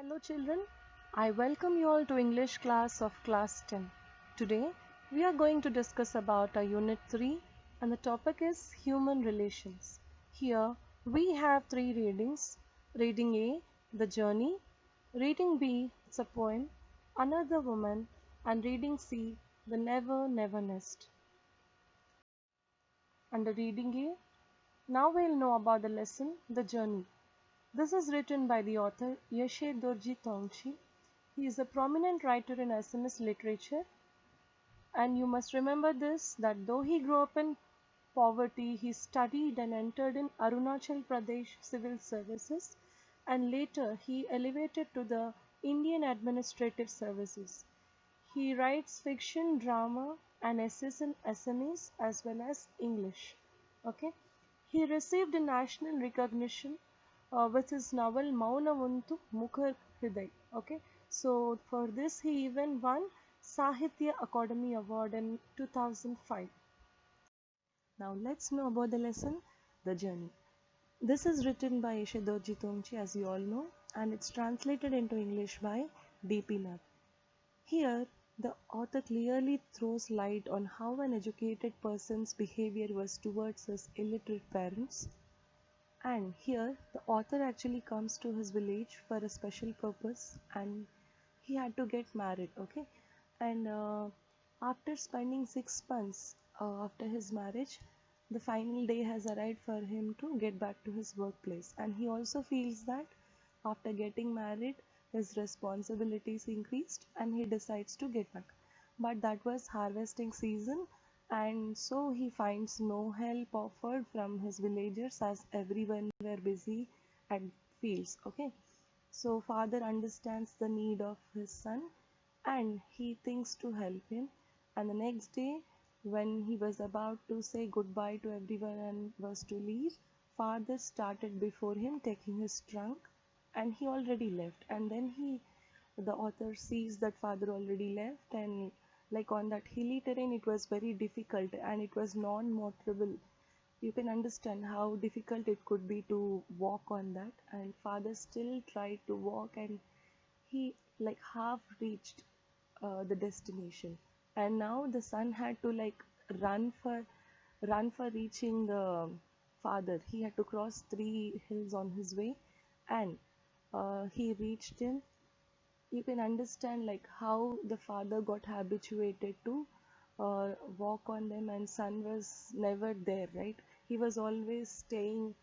Hello children, I welcome you all to English class of class 10. Today we are going to discuss about our unit 3 and the topic is human relations. Here we have three readings. Reading A, The Journey. Reading B, It's a Poem, Another Woman, and reading C, The Never Never Nest. Under reading A, now we'll know about the lesson, The Journey. This is written by the author Yeshe Dorji Tongchi. He is a prominent writer in SMS literature, and you must remember this that though he grew up in poverty, he studied and entered in Arunachal Pradesh Civil Services, and later he elevated to the Indian Administrative Services. He writes fiction, drama, and essays in Assamese as well as English. Okay, he received a national recognition with his novel Maunavuntu Mukhar Hriday. Okay, so for this he even won Sahitya Akademi Award in 2005. Now let's know about the lesson, The Journey. This is written by Ishidorji Tongchi, as you all know, and it's translated into English by D.P. Nath. Here, the author clearly throws light on how an educated person's behavior was towards his illiterate parents. And here, the author actually comes to his village for a special purpose and he had to get married, okay? And after spending 6 months after his marriage, the final day has arrived for him to get back to his workplace. And he also feels that after getting married, his responsibilities increased and he decides to get back. But that was harvesting season, and so he finds no help offered from his villagers as everyone were busy at fields. Okay, so father understands the need of his son and he thinks to help him. And the next day, when he was about to say goodbye to everyone and was to leave, father started before him taking his trunk and he already left. And then the author sees that father already left, and like on that hilly terrain it was very difficult and it was non-motorable. You can understand how difficult it could be to walk on that, and father still tried to walk and he like half reached the destination, and now the son had to like run for run for reaching the father. He had to cross three hills on his way, and he reached him. You can understand like how the father got habituated to walk on them, and son was never there, right? He was always staying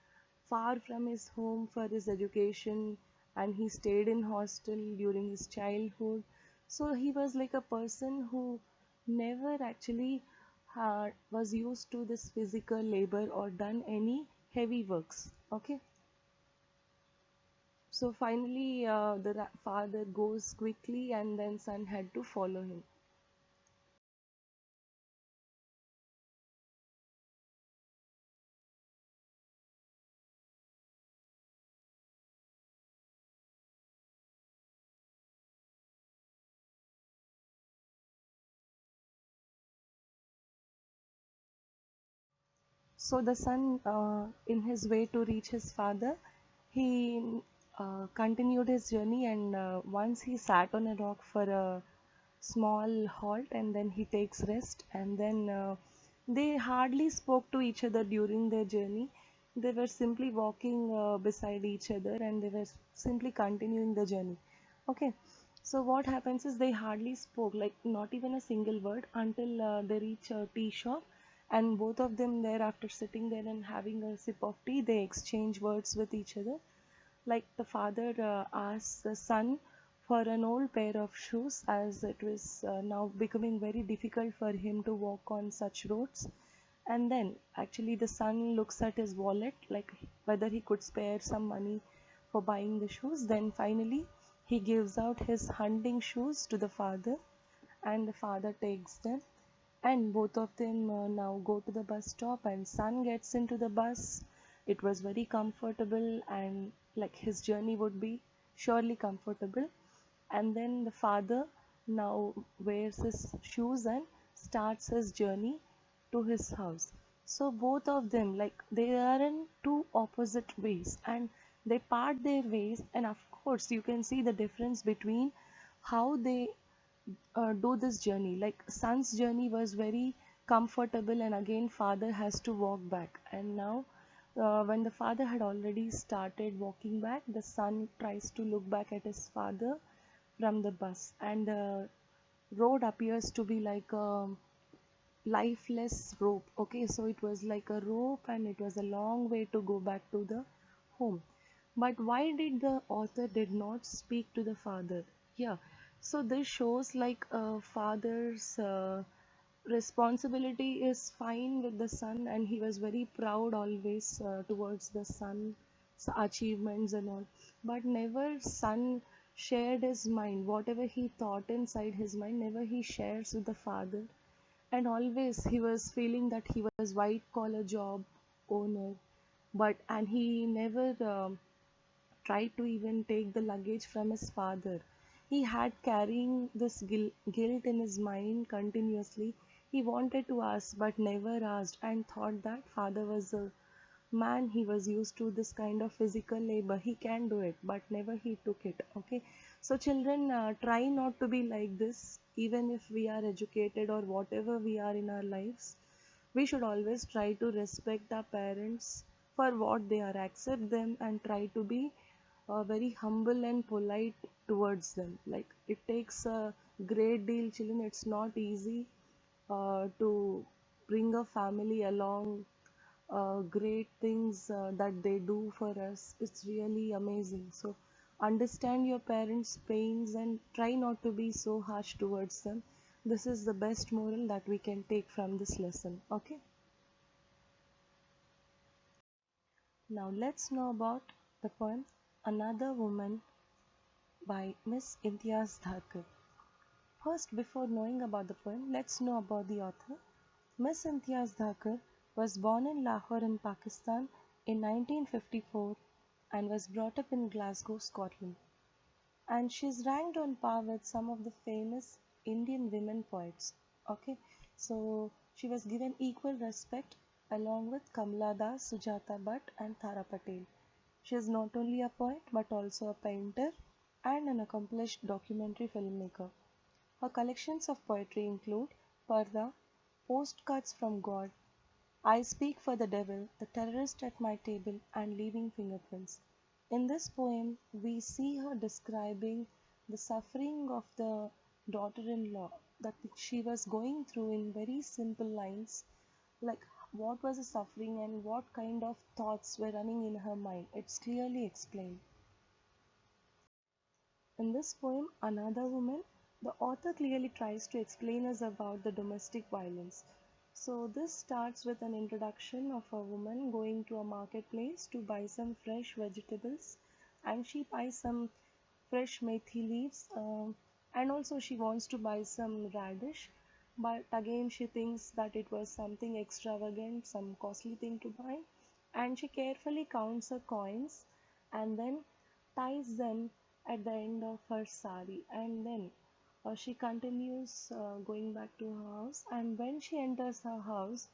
far from his home for his education, and he stayed in hostel during his childhood. So he was like a person who never actually was used to this physical labor or done any heavy works. Okay, so finally, the father goes quickly, and then son had to follow him. So the son, in his way to reach his father, he continued his journey, and once he sat on a rock for a small halt, and then he takes rest, and then they hardly spoke to each other during their journey. They were simply walking beside each other, and they were simply continuing the journey. Okay, so what happens is they hardly spoke, like not even a single word, until they reach a tea shop, and both of them there, after sitting there and having a sip of tea, they exchange words with each other. Like the father asks the son for an old pair of shoes, as it was now becoming very difficult for him to walk on such roads. And then actually the son looks at his wallet, like whether he could spare some money for buying the shoes. Then finally he gives out his hunting shoes to the father, and the father takes them, and both of them now go to the bus stop, and son gets into the bus. It was very comfortable, and like his journey would be surely comfortable. And then the father now wears his shoes and starts his journey to his house. So both of them, like they are in two opposite ways, and they part their ways, and course you can see the difference between how they do this journey. Like son's journey was very comfortable, and again father has to walk back. And now when the father had already started walking back, the son tries to look back at his father from the bus, and the road appears to be like a lifeless rope. Okay, so it was like a rope, and it was a long way to go back to the home. But why did the author did not speak to the father? Yeah, so this shows like a father's responsibility is fine with the son, and he was very proud always towards the son's achievements and all. But never son shared his mind, whatever he thought inside his mind, never he shares with the father. And always he was feeling that he was white collar job owner, but and he never tried to even take the luggage from his father. He had carrying this guilt in his mind continuously. He wanted to ask but never asked, and thought that father was a man, he was used to this kind of physical labor, he can do it, but never he took it. Okay, so children, try not to be like this. Even if we are educated or whatever we are in our lives, we should always try to respect our parents for what they are, accept them, and try to be very humble and polite towards them. Like it takes a great deal, children. It's not easy to bring a family along. Great things that they do for us. It's really amazing. So understand your parents' pains and try not to be so harsh towards them. This is the best moral that we can take from this lesson. Okay. Now let's know about the poem Another Woman by Miss Imtiaz Thakur. First, before knowing about the poem, let's know about the author. Miss Imtiaz Thakur was born in Lahore in Pakistan in 1954 and was brought up in Glasgow, Scotland. And she's ranked on par with some of the famous Indian women poets. Okay, so she was given equal respect along with Kamala Das, Sujata Bhatt, and Tara Patel. She is not only a poet but also a painter and an accomplished documentary filmmaker. Her collections of poetry include Parda, Postcards from God, I Speak for the Devil, The Terrorist at My Table, and Leaving Fingerprints. In this poem, we see her describing the suffering of the daughter in law that she was going through in very simple lines, like what was the suffering and what kind of thoughts were running in her mind. It's clearly explained. In this poem, Another Woman, the author clearly tries to explain us about the domestic violence. So this starts with an introduction of a woman going to a marketplace to buy some fresh vegetables, and she buys some fresh methi leaves, and also she wants to buy some radish, but again she thinks that it was something extravagant, some costly thing to buy, and she carefully counts her coins and then ties them at the end of her sari, and then she continues going back to her house. And when she enters her house,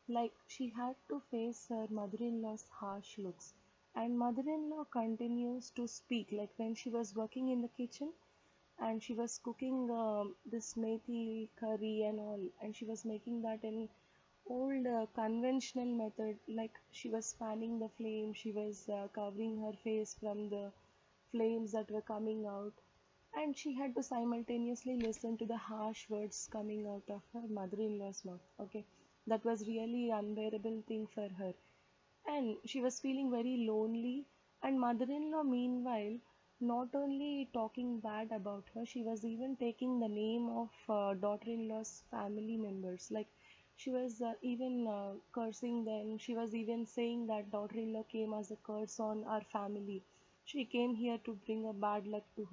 like she had to face her mother-in-law's harsh looks, and mother-in-law continues to speak, like when she was working in the kitchen and she was cooking this methi curry and all, and she was making that in old conventional method, like she was fanning the flame, she was covering her face from the flames that were coming out, and she had to simultaneously listen to the harsh words coming out of her mother-in-law's mouth. Okay, that was really unbearable thing for her, and she was feeling very lonely. And mother-in-law meanwhile not only talking bad about her, she was even taking the name of daughter-in-law's family members, like she was even cursing them. She was even saying that daughter-in-law came as a curse on our family, she came here to bring a bad luck to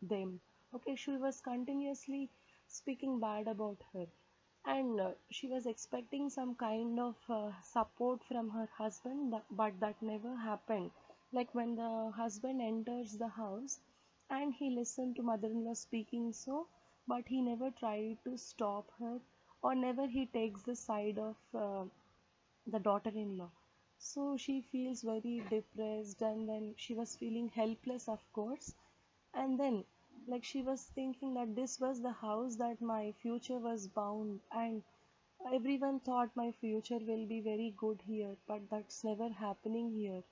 them. Okay, she was continuously speaking bad about her, and she was expecting some kind of support from her husband, but that never happened. Like when the husband enters the house and he listened to mother-in-law speaking so, but he never tried to stop her, or never he takes the side of the daughter-in-law. So she feels very depressed, and then she was feeling helpless, of course. And then, like, she was thinking that this was the house that my future was bound, and everyone thought my future will be very good here, but that's never happening here.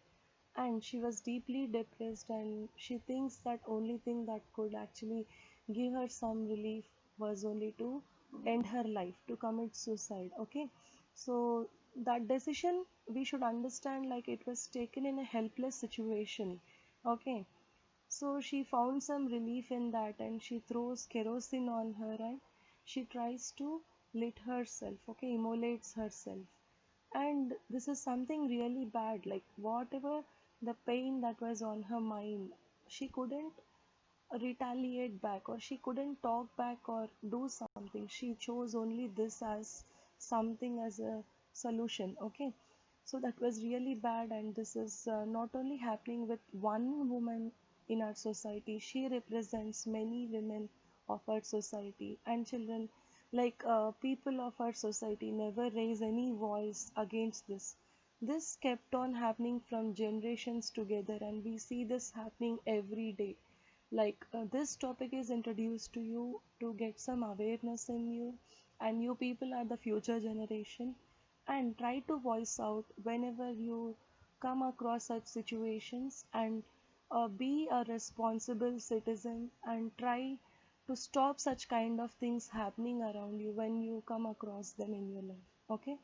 And she was deeply depressed, and she thinks that only thing that could actually give her some relief was only to end her life, to commit suicide. Okay, so that decision we should understand, like, it was taken in a helpless situation. Okay, so she found some relief in that, and she throws kerosene on her, and she tries to lit herself, okay, immolates herself. And this is something really bad, like whatever the pain that was on her mind, she couldn't retaliate back, or she couldn't talk back or do something. She chose only this as something, as a solution. Okay, so that was really bad, and this is not only happening with one woman in our society. She represents many women of our society and children. Like, people of our society never raise any voice against this. This kept on happening from generations together, and we see this happening every day. Like, this topic is introduced to you to get some awareness in you, and you people are the future generation, and try to voice out whenever you come across such situations, and be a responsible citizen, and try to stop such kind of things happening around you when you come across them in your life. Okay,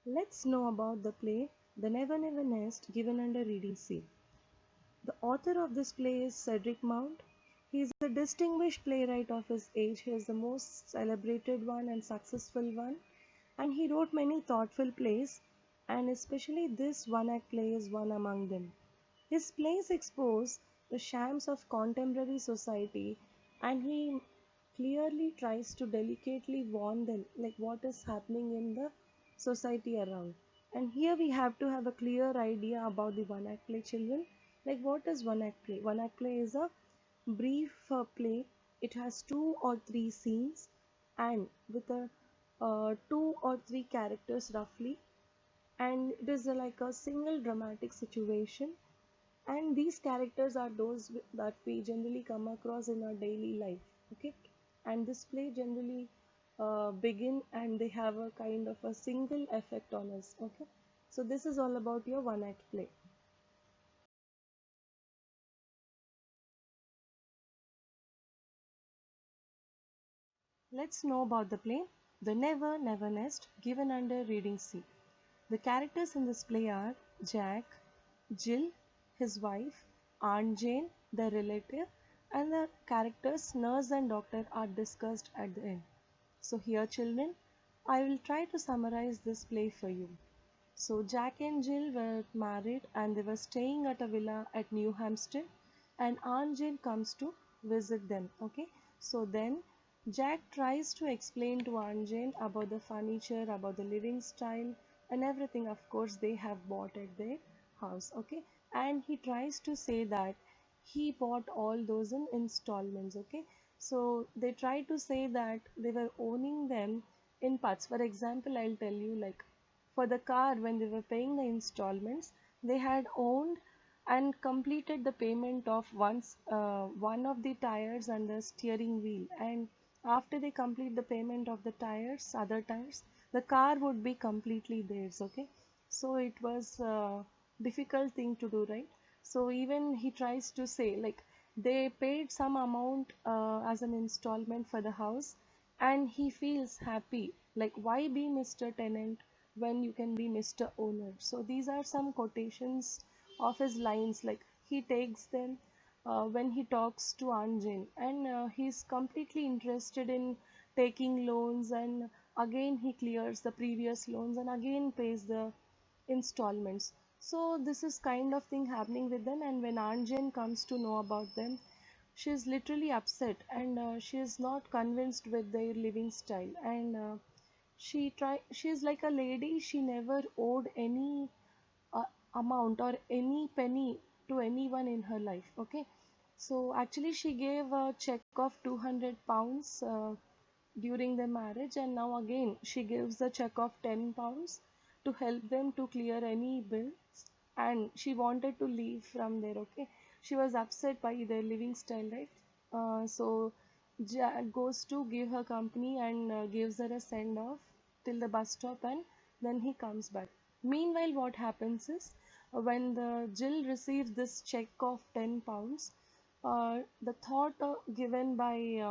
let's know about the play The Never Never Nest, given under Reading C. The author of this play is Cedric Mount. He is a distinguished playwright of his age. He is the most celebrated one and successful one, and he wrote many thoughtful plays, and especially this one act play is one among them. His plays expose the shams of contemporary society, and he clearly tries to delicately warn them, like what is happening in the society around. And here we have to have a clear idea about the one act play, children. Like, what is one act play? One act play is a brief play. It has two or three scenes, and with a two or three characters roughly, and it is like a single dramatic situation, and these characters are those that we generally come across in our daily life. Okay, and this play generally begin, and they have a kind of a single effect on us. Okay, so this is all about your one act play. Let's know about the play The Never Never Nest, given under Reading C. The characters in this play are Jack, Jill, his wife, Aunt Jane, their relative, and the characters nurse and doctor are discussed at the end. So, here, children, I will try to summarize this play for you. So, Jack and Jill were married, and they were staying at a villa at New Hampstead, and Aunt Jane comes to visit them. Okay, so then Jack tries to explain to Aunt Jane about the furniture, about the living style, and everything, of course, they have bought at their house. Okay, and he tries to say that he bought all those in installments. Okay, so they try to say that they were owning them in parts. For example, I'll tell you, like, for the car, when they were paying the installments, they had owned and completed the payment of one of the tires and the steering wheel, and after they complete the payment of the tires, other tires, the car would be completely theirs. Okay, so it was a difficult thing to do, right? So even he tries to say, like, they paid some amount as an installment for the house, and he feels happy, like, why be Mr. Tenant when you can be Mr. Owner? So these are some quotations of his lines, like he takes them when he talks to Aunt Jane, and he's completely interested in taking loans, and again he clears the previous loans and again pays the installments. So this is kind of thing happening with them, and when Aunt Jane comes to know about them, she is literally upset, and she is not convinced with their living style, and she is like a lady. She never owed any uh, amount or any penny to anyone in her life. Okay, so actually she gave a check of 200 pounds during the marriage, and now again she gives a check of 10 pounds, to help them to clear any bills, and she wanted to leave from there. Okay, she was upset by their living style, right? So Jack goes to give her company and gives her a send off till the bus stop, and then he comes back. Meanwhile, what happens is, when the Jill receives this check of £10, the thought given by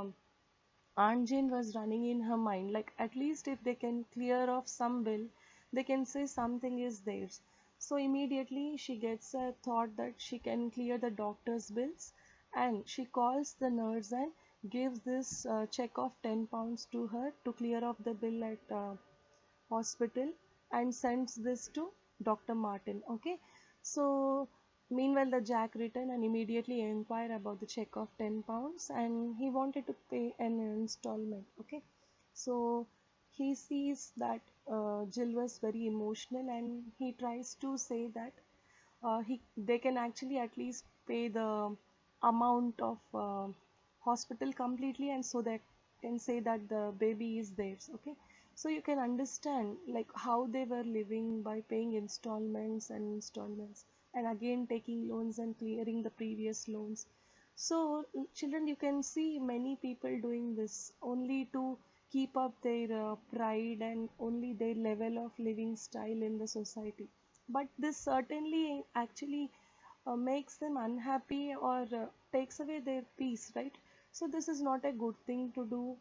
Aunt Jane was running in her mind, like at least if they can clear off some bill, they can say something is theirs. So immediately she gets a thought that she can clear the doctor's bills, and she calls the nurse and gives this check of £10 to her to clear off the bill at hospital, and sends this to Dr. Martin. Okay, so meanwhile the Jack returned and immediately inquired about the check of £10, and he wanted to pay an installment. Okay, so he sees that Jill was very emotional, and he tries to say that they can actually at least pay the amount of hospital completely, and so they can say that the baby is theirs. Okay, so you can understand like how they were living by paying installments and installments, and again taking loans and clearing the previous loans. So children, you can see many people doing this only to keep up their pride and only their level of living style in the society, but this certainly actually makes them unhappy, or takes away their peace, right? So this is not a good thing to do,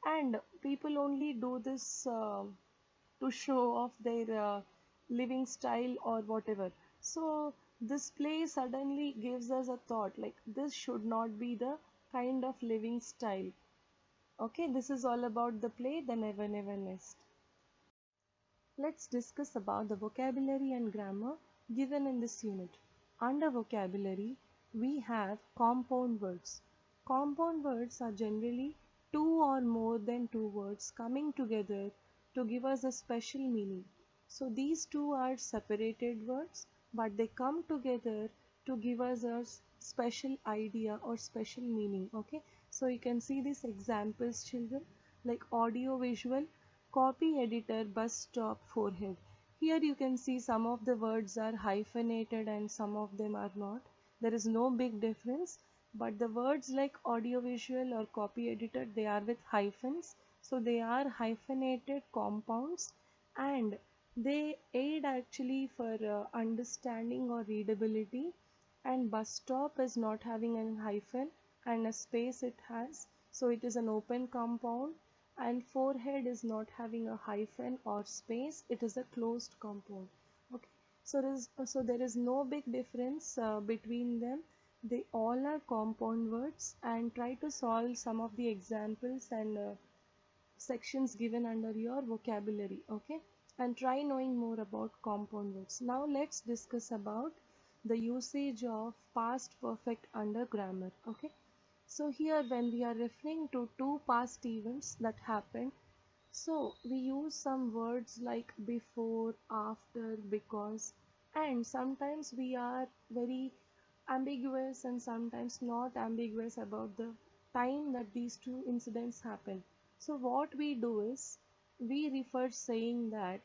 and people only do this to show off their living style or whatever. So this play suddenly gives us a thought like this should not be the kind of living style. Okay, this is all about the play, the Never Never Nest. Let's discuss about the vocabulary and grammar given in this unit. Under vocabulary, we have compound words. Compound words are generally two or more than two words coming together to give us a special meaning. So these two are separated words, but they come together to give us a special idea or special meaning. Okay, so you can see these examples, children, like audio visual, copy editor, bus stop, forehead. Here you can see some of the words are hyphenated and some of them are not. There is no big difference, but the words like audiovisual or copy editor, they are with hyphens. So they are hyphenated compounds, and they aid actually for understanding or readability. And bus stop is not having a hyphen and a space it has, so it is an open compound. And forehead is not having a hyphen or space, it is a closed compound. Okay, so there is no big difference between them. They all are compound words, and try to solve some of the examples and sections given under your vocabulary. Okay, and try knowing more about compound words. Now let's discuss about the usage of past perfect under grammar. Okay, so here when we are referring to two past events that happened, so we use some words like before, after, because, and sometimes we are very ambiguous and sometimes not ambiguous about the time that these two incidents happen. So what we do is we refer saying that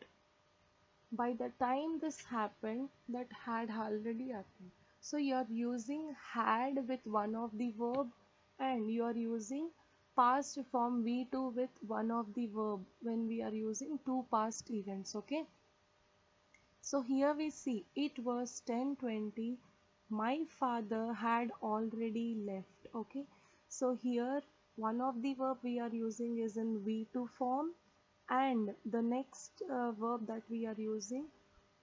by the time this happened, that had already happened. So you are using had with one of the verb, and you are using past form V2 with one of the verb when we are using two past events. Okay, so here we see it was 10:20. My father had already left. Okay, so here one of the verb we are using is in V2 form, and the next verb that we are using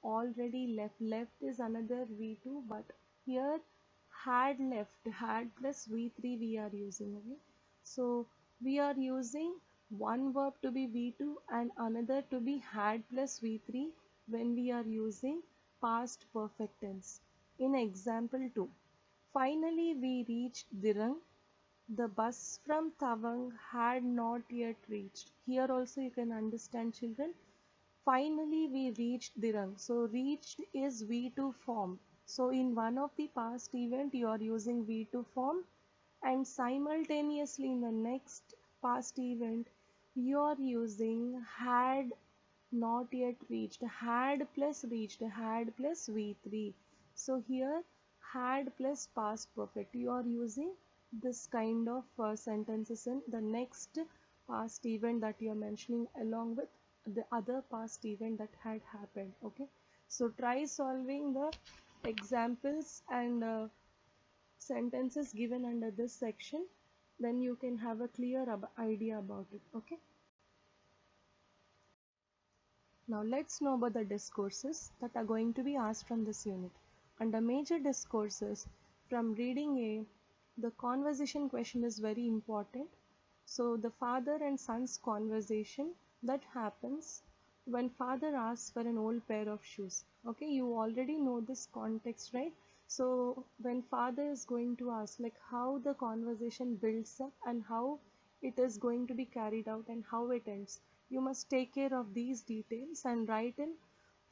already left. Left is another V2, but here had left, had plus V3 we are using. Okay, so we are using one verb to be V2 and another to be had plus V3 when we are using past perfect tense. In example 2, finally we reached Dirang. The bus from Tawang had not yet reached. Here also you can understand, children. Finally we reached Dirang. So reached is V2 form. So in one of the past event you are using V2 form, and simultaneously in the next past event you are using had not yet reached, had plus reached, had plus V3. So here had plus past perfect. You are using this kind of sentences in the next past event that you are mentioning along with the other past event that had happened. Okay, so try solving the examples and sentences given under this section, then you can have a clear idea about it. Okay, now let's know about the discourses that are going to be asked from this unit. Under major discourses, from reading A, the conversation question is very important. So the father and son's conversation that happens when father asks for an old pair of shoes. Okay, you already know this context, right? So when father is going to ask like how the conversation builds up and how it is going to be carried out and how it ends, you must take care of these details and write in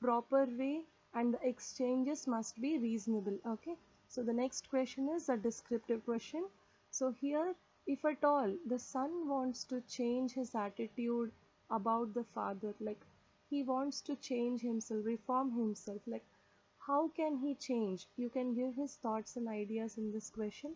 proper way, and the exchanges must be reasonable. Okay, so the next question is a descriptive question. So here, if at all the son wants to change his attitude about the father, like he wants to change himself, reform himself, like how can he change? You can give his thoughts and ideas in this question.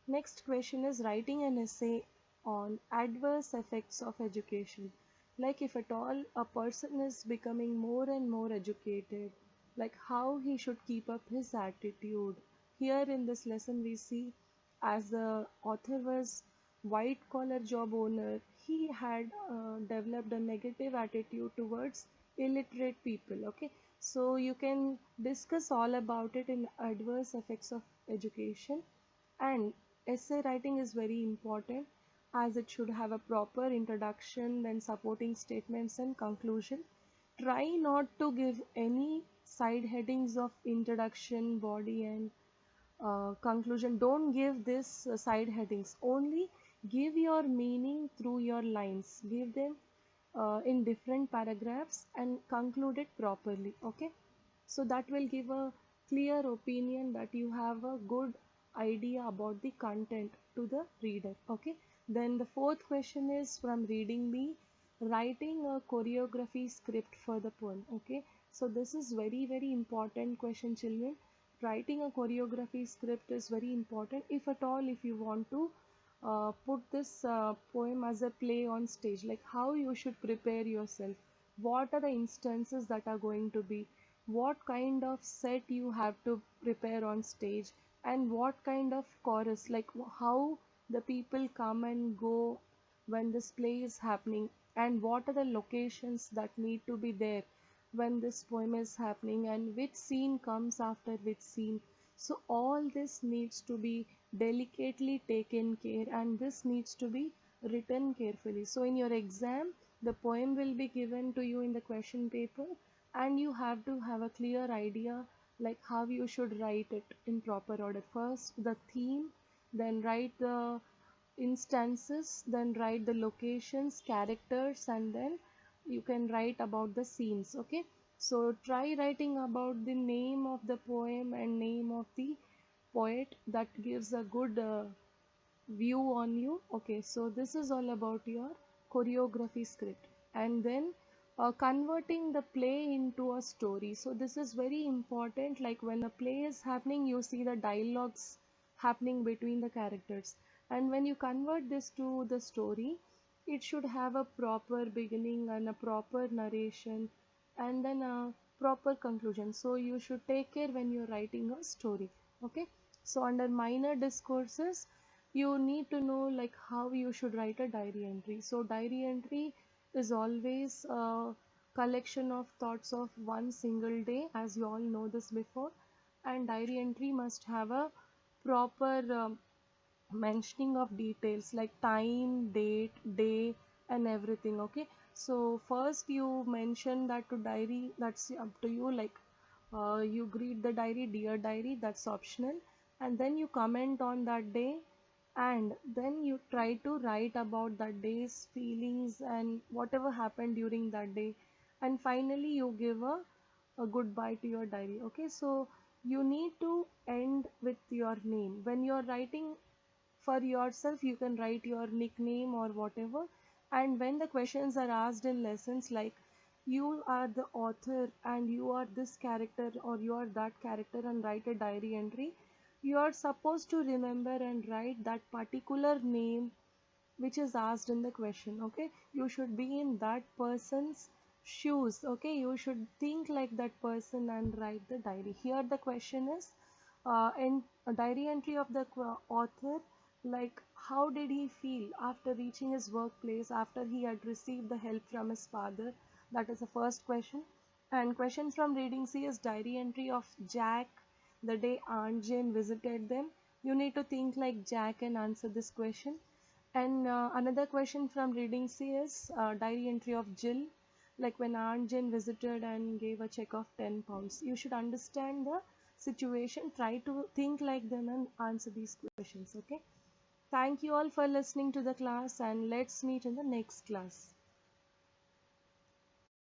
Next question is writing an essay on adverse effects of education. Like if at all a person is becoming more and more educated, like how he should keep up his attitude. Here in this lesson we see, as the author was white collar job owner, he had developed a negative attitude towards illiterate people. Okay, so you can discuss all about it in adverse effects of education. And essay writing is very important, as it should have a proper introduction, then supporting statements and conclusion. Try not to give any side headings of introduction, body, and conclusion. Don't give this side headings. Only give your meaning through your lines. Give them in different paragraphs and conclude it properly. Okay, so that will give a clear opinion that you have a good idea about the content to the reader. Okay, then the fourth question is from reading B, writing a choreography script for the poem. Okay, so this is very important question, children. Writing a choreography script is very important, if at all if you want to put this poem as a play on stage, like how you should prepare yourself, what are the instances that are going to be, what kind of set you have to prepare on stage, and what kind of chorus, like how the people come and go when this play is happening, and what are the locations that need to be there when this poem is happening, and which scene comes after which scene. So all this needs to be delicately taken care, and this needs to be written carefully. So in your exam, the poem will be given to you in the question paper, and you have to have a clear idea like how you should write it in proper order. First the theme, then write the instances, then write the locations, characters, and then you can write about the scenes. Okay, so try writing about the name of the poem and name of the poet. That gives a good view on you. Okay, so this is all about your choreography script. And then converting the play into a story. So this is very important, like when a play is happening, you see the dialogues happening between the characters, and when you convert this to the story, it should have a proper beginning and a proper narration, and then a proper conclusion. So you should take care when you're writing a story. Okay, so under minor discourses, you need to know like how you should write a diary entry. So diary entry is always a collection of thoughts of one single day, as you all know this before, and diary entry must have a proper mentioning of details like time, date, day, and everything. Okay, so first you mention that to diary, that's up to you, like you greet the diary, dear diary, that's optional, and then you comment on that day, and then you try to write about that day's feelings and whatever happened during that day, and finally you give a goodbye to your diary. Okay, so you need to end with your name. When you're writing for yourself, you can write your nickname or whatever. And when the questions are asked in lessons like you are the author and you are this character or you are that character and write a diary entry, you are supposed to remember and write that particular name which is asked in the question. Okay, you should be in that person's shoes. Okay, you should think like that person and write the diary. Here the question is in a diary entry of the author, like how did he feel after reaching his workplace after he had received the help from his father. That is the first question. And question from reading C is diary entry of Jack the day Aunt Jane visited them. You need to think like Jack and answer this question. And another question from reading C is diary entry of Jill, like when Aunt Jane visited and gave a check of £10. You should understand the situation, try to think like them and answer these questions. Okay. Thank you all for listening to the class, and let's meet in the next class.